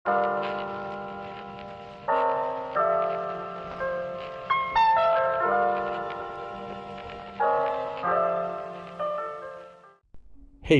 Hey,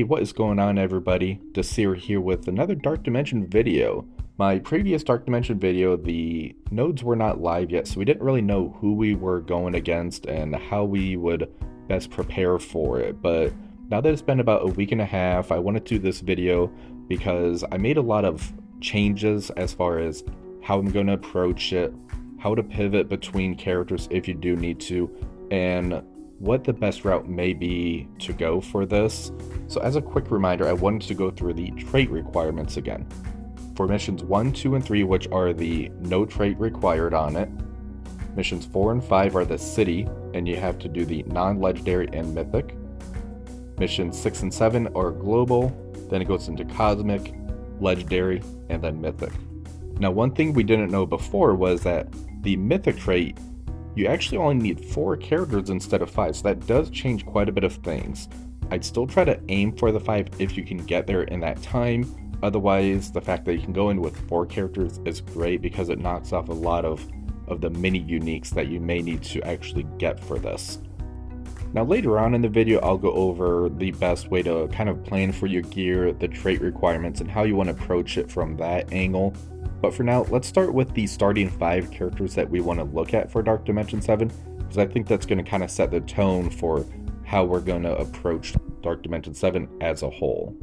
what is going on everybody? Desir here with another Dark Dimension video. My previous Dark Dimension video, the nodes were not live yet, so we didn't really know who we were going against and how we would best prepare for it. But now that it's been about a week and a half, I wanted to do this video because I made a lot of changes as far as how I'm going to approach it, how to pivot between characters if you do need to, and what the best route may be to go for this. So as a quick reminder, I wanted to go through the trait requirements again. For missions 1, 2, and 3, which are the no trait required on it. Missions 4 and 5 are the city, and you have to do the non-legendary and mythic. Missions 6 and 7 are global, then it goes into cosmic, legendary, and then mythic. Now one thing we didn't know before was that the mythic trait, you actually only need 4 characters instead of 5, so that does change quite a bit of things. I'd still try to aim for the 5 if you can get there in that time. Otherwise, the fact that you can go in with 4 characters is great because it knocks off a lot of the mini uniques that you may need to actually get for this. Now later on in the video, I'll go over the best way to kind of plan for your gear, the trait requirements, and how you want to approach it from that angle. But for now, let's start with the starting 5 characters that we want to look at for Dark Dimension 7, because I think that's going to kind of set the tone for how we're going to approach Dark Dimension 7 as a whole.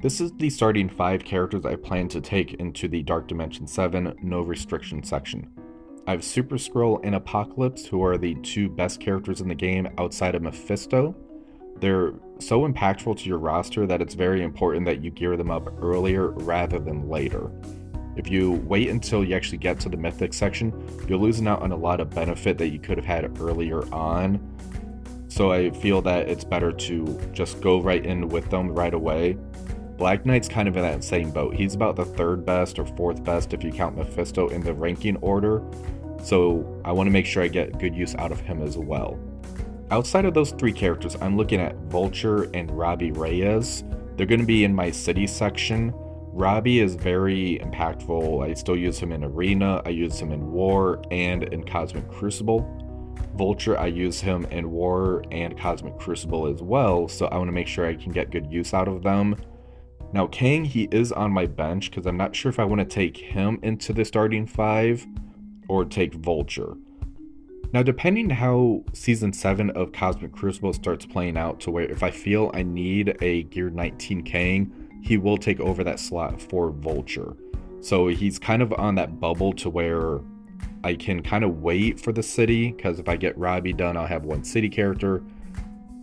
This is the starting 5 characters I plan to take into the Dark Dimension 7 no restriction section. I have Super Skrull and Apocalypse, who are the 2 best characters in the game outside of Mephisto. They're so impactful to your roster that it's very important that you gear them up earlier rather than later. If you wait until you actually get to the Mythic section, you're losing out on a lot of benefit that you could have had earlier on. So I feel that it's better to just go right in with them right away. Black Knight's kind of in that same boat. He's about the 3rd best or 4th best if you count Mephisto in the ranking order. So I want to make sure I get good use out of him as well. Outside of those 3 characters, I'm looking at Vulture and Robbie Reyes. They're going to be in my city section. Robbie is very impactful. I still use him in Arena, I use him in War, and in Cosmic Crucible. Vulture, I use him in War and Cosmic Crucible as well, so I want to make sure I can get good use out of them. Now Kang, he is on my bench because I'm not sure if I want to take him into the starting 5 or take Vulture. Now, depending how Season 7 of Cosmic Crucible starts playing out to where if I feel I need a Gear 19 Kang, he will take over that slot for Vulture. So he's kind of on that bubble to where I can kind of wait for the city, because if I get Robbie done, I'll have 1 city character.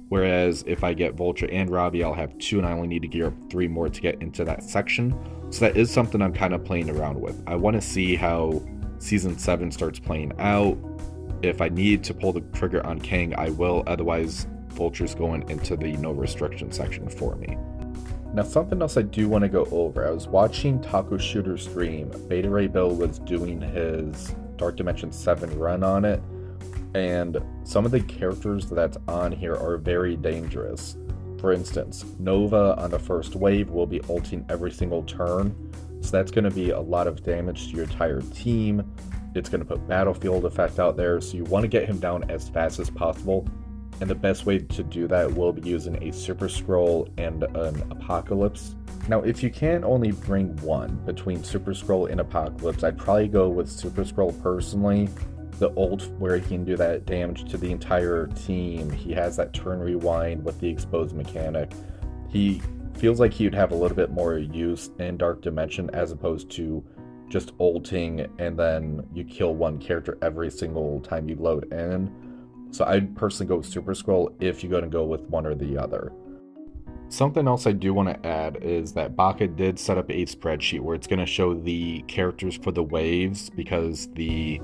Whereas if I get Vulture and Robbie, I'll have 2 and I only need to gear up 3 more to get into that section. So that is something I'm kind of playing around with. I want to see how Season 7 starts playing out. If I need to pull the trigger on Kang, I will. Otherwise, Vulture's going into the no restriction section for me. Now, something else I do want to go over. I was watching Taco Shooter stream. Beta Ray Bill was doing his Dark Dimension 7 run on it. And some of the characters that's on here are very dangerous. For instance, Nova on the first wave will be ulting every single turn. So that's going to be a lot of damage to your entire team. It's going to put battlefield effect out there, so you want to get him down as fast as possible. And the best way to do that will be using a Super Skrull and an Apocalypse. Now, if you can only bring 1 between Super Skrull and Apocalypse, I'd probably go with Super Skrull personally. The ult where he can do that damage to the entire team. He has that turn rewind with the exposed mechanic. He feels like he'd have a little bit more use in Dark Dimension as opposed to just ulting and then you kill 1 character every single time you load in. So I'd personally go with Super Skrull if you're going to go with one or the other. Something else I do want to add is that Baka did set up a spreadsheet where it's going to show the characters for the waves, because the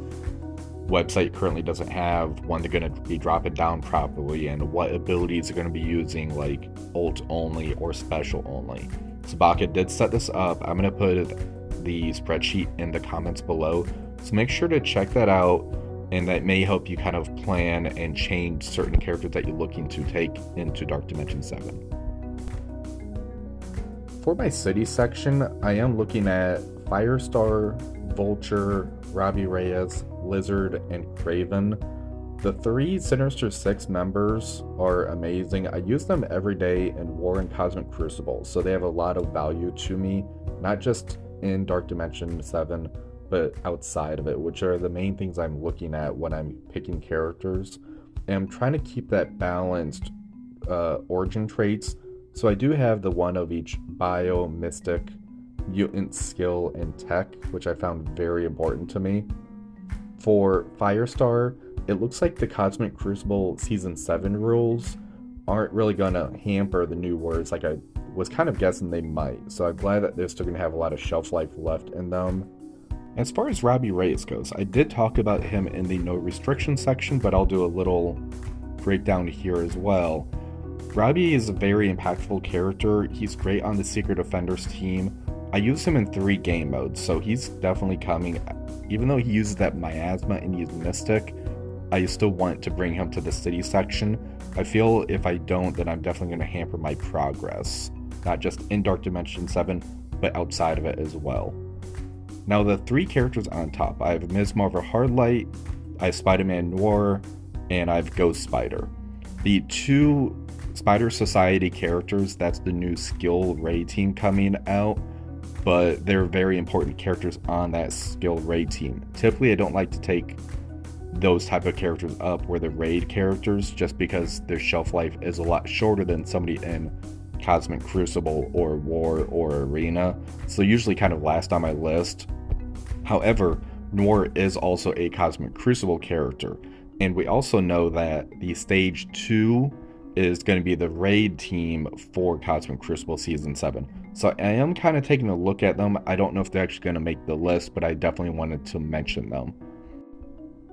website currently doesn't have when they're going to be dropping down properly and what abilities are going to be using, like ult only or special only. So Baka did set this up. I'm going to put the spreadsheet in the comments below, so make sure to check that out, and that may help you kind of plan and change certain characters that you're looking to take into Dark Dimension 7. for my city section, I am looking at Firestar, Vulture, Robbie Reyes, Lizard, and Craven. The 3 Sinister 6 members are amazing. I use them every day in War and Cosmic Crucible, so they have a lot of value to me, not just in Dark Dimension 7, but outside of it, which are the main things I'm looking at when I'm picking characters. And I'm trying to keep that balanced origin traits, so I do have the one of each bio, mystic, mutant, skill, and tech, which I found very important to me. For Firestar, it looks like the Cosmic Crucible Season 7 rules aren't really going to hamper the new words like I was kind of guessing they might, so I'm glad that they're still going to have a lot of shelf life left in them. As far as Robbie Reyes goes, I did talk about him in the no restriction section, but I'll do a little breakdown here as well. Robbie is a very impactful character. He's great on the Secret Offenders team. I use him in 3 game modes, so he's definitely coming. Even though he uses that miasma and he's mystic, I still want to bring him to the city section. I feel if I don't, then I'm definitely going to hamper my progress, not just in Dark Dimension 7, but outside of it as well. Now the 3 characters on top, I have Ms. Marvel Hardlight, I have Spider-Man Noir, and I have Ghost Spider. The 2 Spider Society characters, that's the new skill raid team coming out, but they're very important characters on that skill raid team. Typically I don't like to take those type of characters up where the raid characters, just because their shelf life is a lot shorter than somebody in Cosmic Crucible or War or Arena, so usually kind of last on my list. However, Noir is also a Cosmic Crucible character, and we also know that the Stage 2 is going to be the raid team for Cosmic Crucible Season 7. So I am kind of taking a look at them. I don't know if they're actually going to make the list, but I definitely wanted to mention them.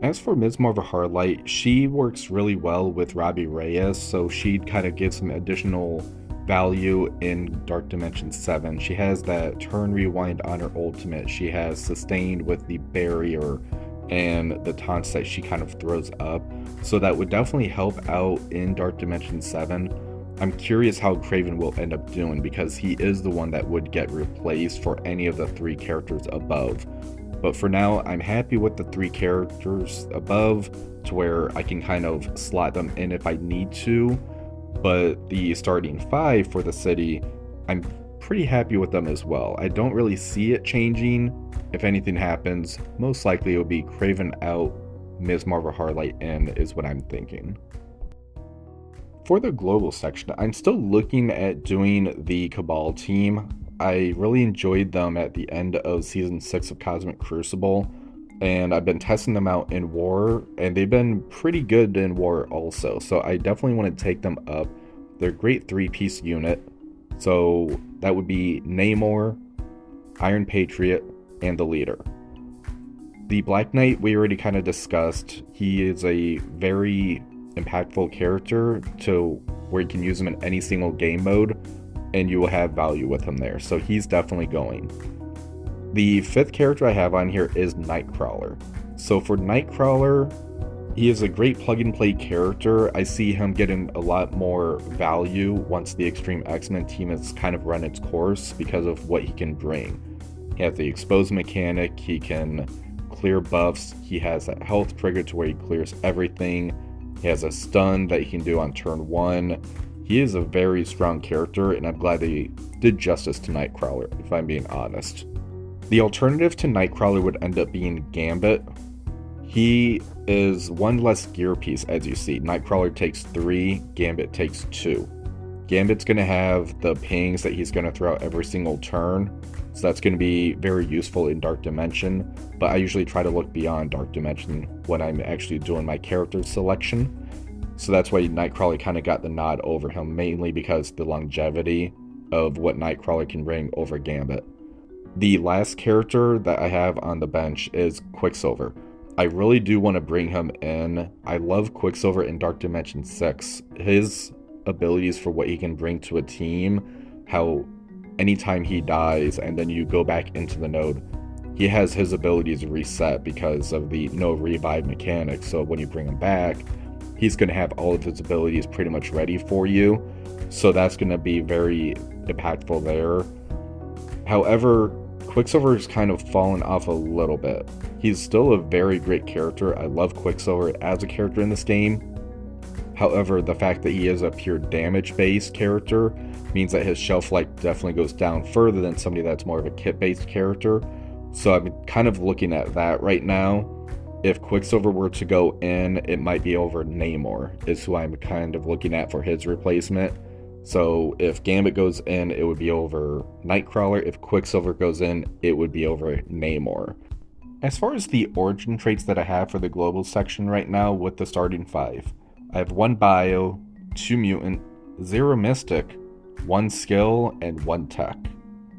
As for Ms. Marvel Hardlight, she works really well with Robbie Reyes, so she kind of gives some additional value in Dark Dimension 7. She has that turn rewind on her ultimate. She has sustained with the barrier and the taunts that she kind of throws up, so that would definitely help out in Dark Dimension 7. I'm curious how Craven will end up doing, because he is the one that would get replaced for any of the 3 characters above. But for now, I'm happy with the 3 characters above, to where I can kind of slot them in if I need to. But the starting 5 for the city, I'm pretty happy with them as well. I don't really see it changing. If anything happens, most likely it will be Craven out, Ms. Marvel Hardlight in, is what I'm thinking. For the global section, I'm still looking at doing the Cabal team. I really enjoyed them at the end of Season 6 of Cosmic Crucible, and I've been testing them out in War, and they've been pretty good in War also, so I definitely want to take them up. They're a great 3-piece unit, so that would be Namor, Iron Patriot, and the Leader. The Black Knight we already kind of discussed. He is a very impactful character to where you can use him in any single game mode, and you will have value with him there, so he's definitely going. The 5th character I have on here is Nightcrawler. So for Nightcrawler, he is a great plug-and-play character. I see him getting a lot more value once the Extreme X-Men team has kind of run its course, because of what he can bring. He has the expose mechanic, he can clear buffs, he has that health trigger to where he clears everything, he has a stun that he can do on turn 1. He is a very strong character, and I'm glad they did justice to Nightcrawler, if I'm being honest. The alternative to Nightcrawler would end up being Gambit. He is 1 less gear piece, as you see. Nightcrawler takes 3, Gambit takes 2. Gambit's going to have the pings that he's going to throw out every single turn, so that's going to be very useful in Dark Dimension, but I usually try to look beyond Dark Dimension when I'm actually doing my character selection. So that's why Nightcrawler kind of got the nod over him, mainly because the longevity of what Nightcrawler can bring over Gambit. The last character that I have on the bench is Quicksilver. I really do want to bring him in. I love Quicksilver in Dark Dimension 6. His abilities for what he can bring to a team, how anytime he dies and then you go back into the node, he has his abilities reset because of the no revive mechanic. So when you bring him back, he's going to have all of his abilities pretty much ready for you. So that's going to be very impactful there. However, Quicksilver's kind of fallen off a little bit. He's still a very great character. I love Quicksilver as a character in this game. However, the fact that he is a pure damage-based character means that his shelf life definitely goes down further than somebody that's more of a kit-based character. So I'm kind of looking at that right now. If Quicksilver were to go in, it might be over Namor, is who I'm kind of looking at for his replacement. So if Gambit goes in, it would be over Nightcrawler. If Quicksilver goes in, it would be over Namor. As far as the origin traits that I have for the global section right now with the starting 5, I have 1 bio, 2 mutant, 0 mystic, 1 skill, and 1 tech.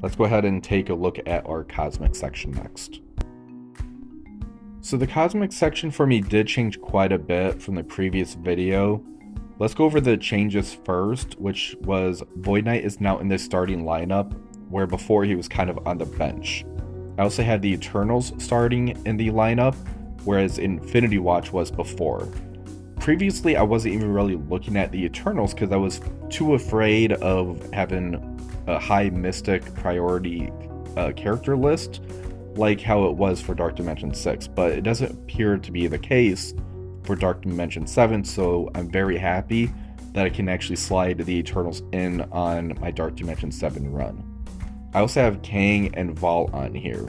Let's go ahead and take a look at our cosmic section next. So the cosmic section for me did change quite a bit from the previous video. Let's go over the changes first, which was Void Knight is now in the starting lineup, where before he was kind of on the bench. I also had the Eternals starting in the lineup, whereas Infinity Watch was before. Previously, I wasn't even really looking at the Eternals because I was too afraid of having a high Mystic priority character list, like how it was for Dark Dimension 6, but it doesn't appear to be the case for Dark Dimension 7, so I'm very happy that I can actually slide the Eternals in on my Dark Dimension 7 run. I also have Kang and Vault on here.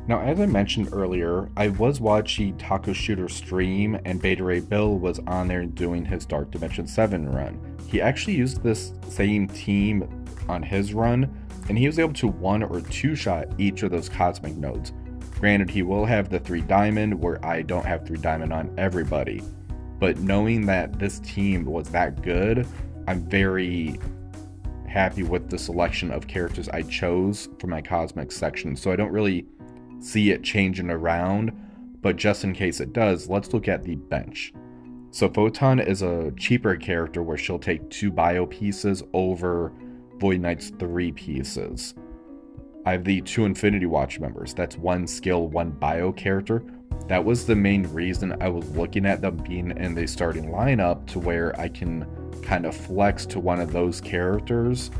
Now, as I mentioned earlier, I was watching Taco Shooter stream, and Beta Ray Bill was on there doing his Dark Dimension 7 run. He actually used this same team on his run, and he was able to 1 or 2 shot each of those cosmic nodes. Granted, he will have the 3 diamond, where I don't have 3 diamond on everybody. But knowing that this team was that good, I'm very happy with the selection of characters I chose for my cosmic section. So I don't really see it changing around, but just in case it does, let's look at the bench. So Photon is a cheaper character where she'll take 2 bio pieces over Void Knight's 3 pieces. I have the 2 Infinity Watch members. That's 1 skill, 1 bio character. That was the main reason I was looking at them being in the starting lineup, to where I can kind of flex to one of those characters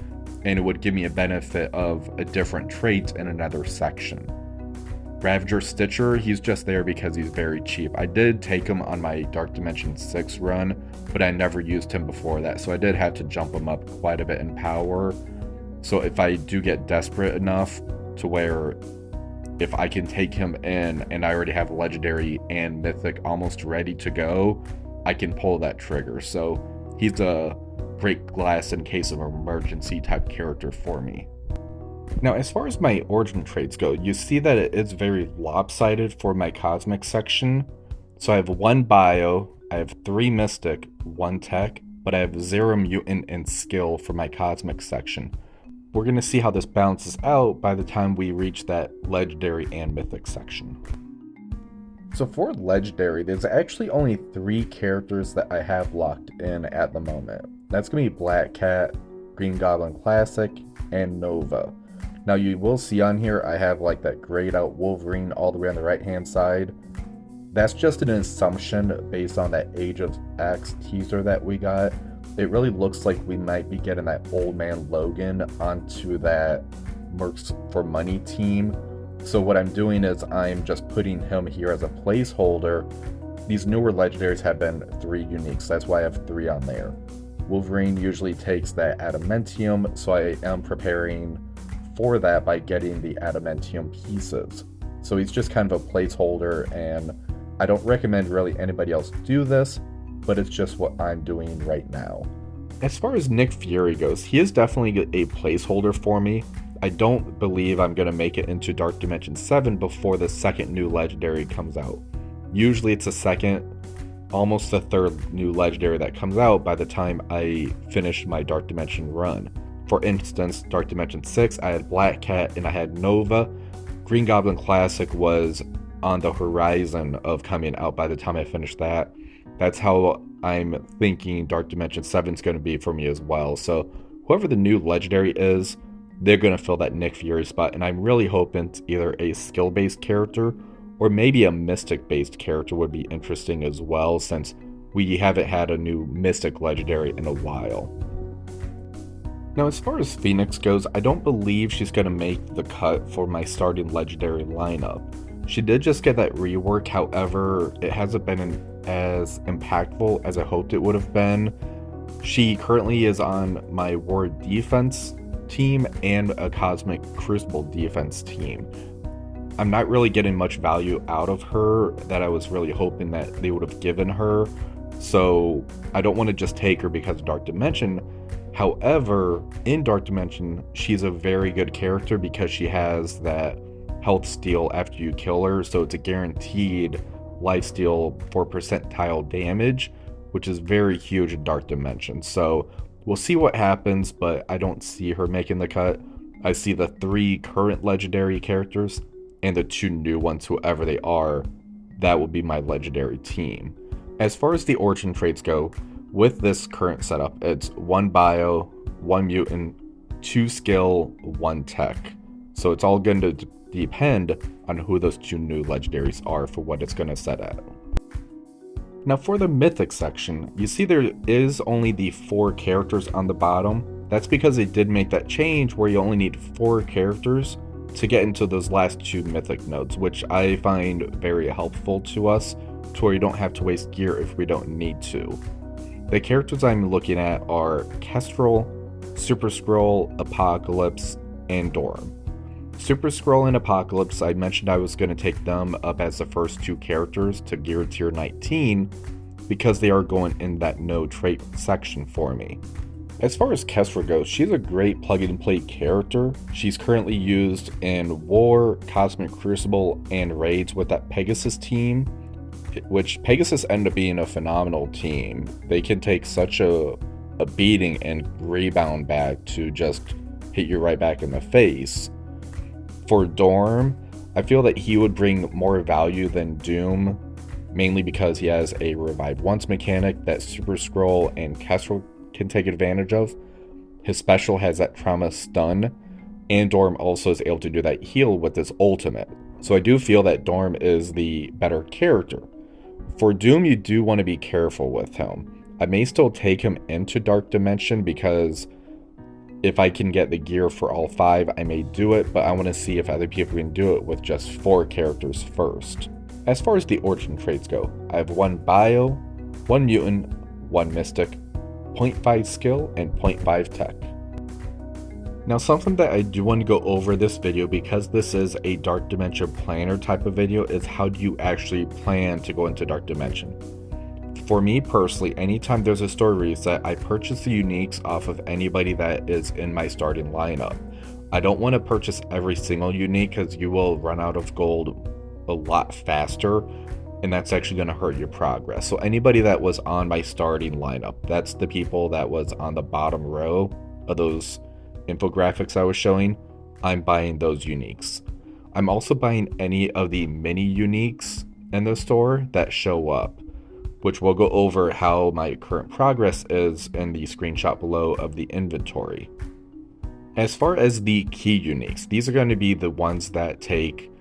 and it would give me a benefit of a different trait in another section. Ravager Stitcher, he's just there because he's very cheap. I did take him on my Dark Dimension 6 run, but I never used him before that, so I did have to jump him up quite a bit in power. So if I do get desperate enough to where if I can take him in and I already have Legendary and Mythic almost ready to go, I can pull that trigger. So he's a great glass in case of emergency type character for me. Now, as far as my origin traits go, you see that it is very lopsided for my cosmic section. So I have 1 bio, I have 3 mystic, 1 tech, but I have 0 mutant and skill for my cosmic section. We're going to see how this balances out by the time we reach that legendary and mythic section. So for legendary, there's actually only 3 characters that I have locked in at the moment. That's going to be Black Cat, Green Goblin Classic, and Nova. Now you will see on here I have like that grayed out Wolverine all the way on the right hand side. That's just an assumption based on that Age of X teaser that we got. It really looks like we might be getting that Old Man Logan onto that Mercs for Money team. So what I'm doing is I'm just putting him here as a placeholder. These newer legendaries have been 3 uniques, that's why I have 3 on there. Wolverine usually takes that adamantium, so I am preparing for that by getting the adamantium pieces. So he's just kind of a placeholder, and I don't recommend really anybody else do this, but it's just what I'm doing right now. As far as Nick Fury goes, he is definitely a placeholder for me. I don't believe I'm going to make it into Dark Dimension 7 before the second new legendary comes out. Usually it's a second, almost the third new legendary that comes out by the time I finish my Dark Dimension run. For instance, Dark Dimension 6, I had Black Cat and I had Nova. Green Goblin Classic was on the horizon of coming out by the time I finished that. That's how I'm thinking Dark Dimension 7 is going to be for me as well. So whoever the new legendary is, they're going to fill that Nick Fury spot. And I'm really hoping it's either a skill-based character or maybe a mystic-based character would be interesting as well, since we haven't had a new mystic legendary in a while. Now, as far as Phoenix goes, I don't believe she's going to make the cut for my starting legendary lineup. She did just get that rework, however, it hasn't been as impactful as I hoped it would have been. She currently is on my Ward defense team and a Cosmic Crucible defense team. I'm not really getting much value out of her that I was really hoping that they would have given her, so I don't want to just take her because of Dark Dimension. However, in Dark Dimension, she's a very good character because she has that health steal after you kill her, so it's a guaranteed life steal for percentile damage, which is very huge in Dark Dimension. So we'll see what happens, but I don't see her making the cut. I see the 3 current legendary characters and the 2 new ones, whoever they are. That will be my legendary team. As far as the origin traits go, with this current setup, it's 1 bio, 1 mutant, 2 skill, 1 tech. So it's all going to depend on who those 2 new legendaries are for what it's going to set at. Now for the Mythic section, you see there is only the 4 characters on the bottom. That's because they did make that change where you only need 4 characters to get into those last 2 Mythic nodes, which I find very helpful to us, to where you don't have to waste gear if we don't need to. The characters I'm looking at are Kestrel, Super Skrull, Apocalypse, and Dorm. Super Skrull and Apocalypse, I mentioned I was going to take them up as the first 2 characters to gear tier 19 because they are going in that no trait section for me. As far as Kestrel goes, she's a great plug-and-play character. She's currently used in War, Cosmic Crucible, and Raids with that Pegasus team, which Pegasus end up being a phenomenal team. They can take such a beating and rebound back to just hit you right back in the face. For Dorm, I feel that he would bring more value than Doom, mainly because he has a revive once mechanic that Super Skrull and Kestrel can take advantage of. His special has that trauma stun, and Dorm also is able to do that heal with his ultimate. So I do feel that Dorm is the better character. For Doom, you do want to be careful with him. I may still take him into Dark Dimension because if I can get the gear for all 5, I may do it, but I want to see if other people can do it with just 4 characters first. As far as the origin traits go, I have 1 bio, 1 mutant, 1 mystic, 0.5 skill, and 0.5 tech. Now something that I do want to go over this video, because this is a Dark Dimension planner type of video, is how do you actually plan to go into Dark Dimension. For me personally, anytime there's a story reset, I purchase the uniques off of anybody that is in my starting lineup. I don't want to purchase every single unique because you will run out of gold a lot faster, and that's actually going to hurt your progress. So anybody that was on my starting lineup, that's the people that was on the bottom row of those infographics I was showing, I'm buying those uniques. I'm also buying any of the mini uniques in the store that show up, which we'll go over how my current progress is in the screenshot below of the inventory. As far as the key uniques, these are going to be the ones that take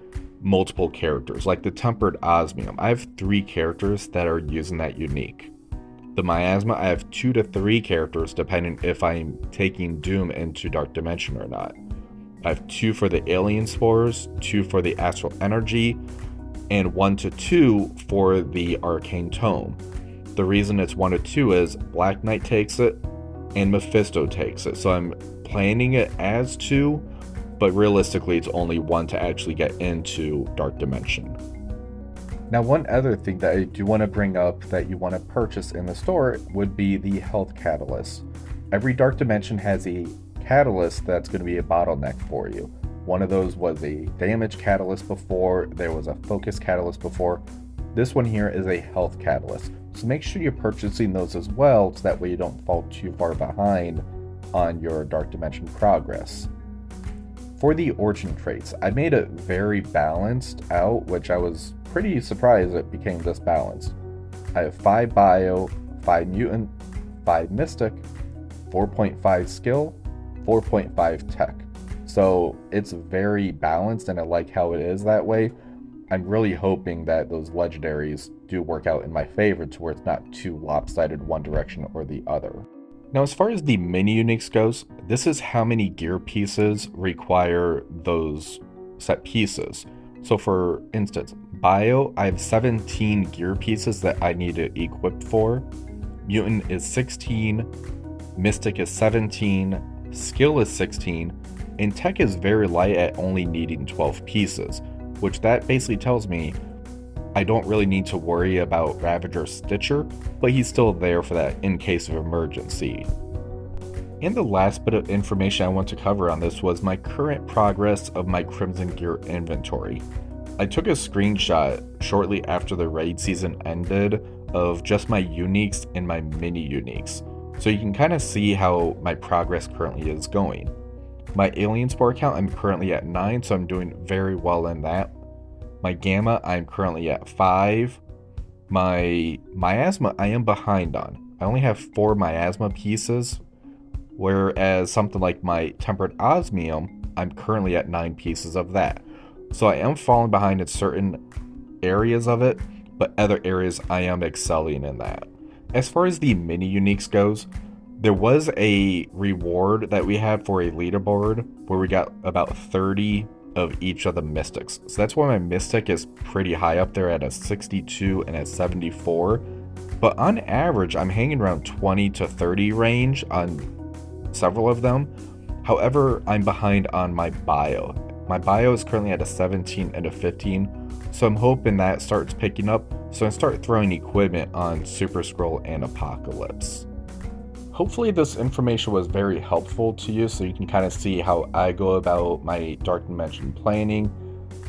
multiple characters, like the Tempered Osmium. I have 3 characters that are using that unique. The Miasma, I have 2 to 3 characters depending if I'm taking Doom into Dark Dimension or not. I have 2 for the Alien Spores, 2 for the Astral Energy, and 1 to 2 for the Arcane Tome. The reason it's 1 to 2 is Black Knight takes it and Mephisto takes it. So I'm planning it as 2, but realistically it's only 1 to actually get into Dark Dimension. Now one other thing that I do want to bring up that you want to purchase in the store would be the health catalyst. Every Dark Dimension has a catalyst that's going to be a bottleneck for you. One of those was a damage catalyst before, there was a focus catalyst before. This one here is a health catalyst. So make sure you're purchasing those as well, so that way you don't fall too far behind on your Dark Dimension progress. For the origin traits, I made it very balanced out, which I was pretty surprised it became this balanced. I have 5 bio, 5 mutant, 5 mystic, 4.5 skill, 4.5 tech. So it's very balanced, and I like how it is that way. I'm really hoping that those legendaries do work out in my favor to where it's not too lopsided one direction or the other. Now, as far as the mini uniques goes, this is how many gear pieces require those set pieces. So for instance, Bio, I have 17 gear pieces that I need to equip for. Mutant is 16, Mystic is 17, Skill is 16, and Tech is very light at only needing 12 pieces, which that basically tells me I don't really need to worry about Ravager Stitcher, but he's still there for that in case of emergency. And the last bit of information I want to cover on this was my current progress of my Crimson Gear inventory. I took a screenshot shortly after the raid season ended of just my uniques and my mini uniques, so you can kind of see how my progress currently is going. My Alien Spore count, I'm currently at 9, so I'm doing very well in that. My Gamma, I'm currently at 5. My Miasma, I am behind on. I only have 4 Miasma pieces, whereas something like my Tempered Osmium, I'm currently at 9 pieces of that. So I am falling behind in certain areas of it, but other areas I am excelling in that. As far as the mini uniques goes, there was a reward that we had for a leaderboard where we got about 30 of each of the mystics. So that's why my mystic is pretty high up there at a 62 and a 74. But on average, I'm hanging around 20 to 30 range on several of them. However, I'm behind on my bio. My bio is currently at a 17 and a 15, so I'm hoping that starts picking up, so I start throwing equipment on Super Scroll and Apocalypse. Hopefully this information was very helpful to you, so you can kind of see how I go about my Dark Dimension planning.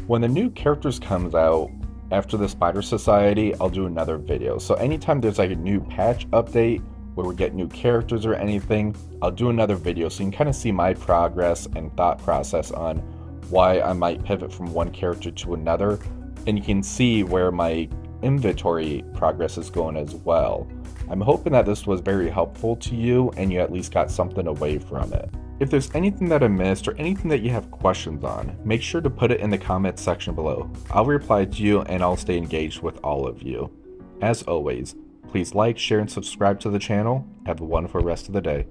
When the new characters comes out after the Spider Society, I'll do another video. So anytime there's like a new patch update where we get new characters or anything, I'll do another video so you can kind of see my progress and thought process on why I might pivot from one character to another, and you can see where my inventory progress is going as well. I'm hoping that this was very helpful to you and you at least got something away from it. If there's anything that I missed or anything that you have questions on, make sure to put it in the comments section below. I'll reply to you and I'll stay engaged with all of you. As always, please like, share, and subscribe to the channel. Have a wonderful rest of the day.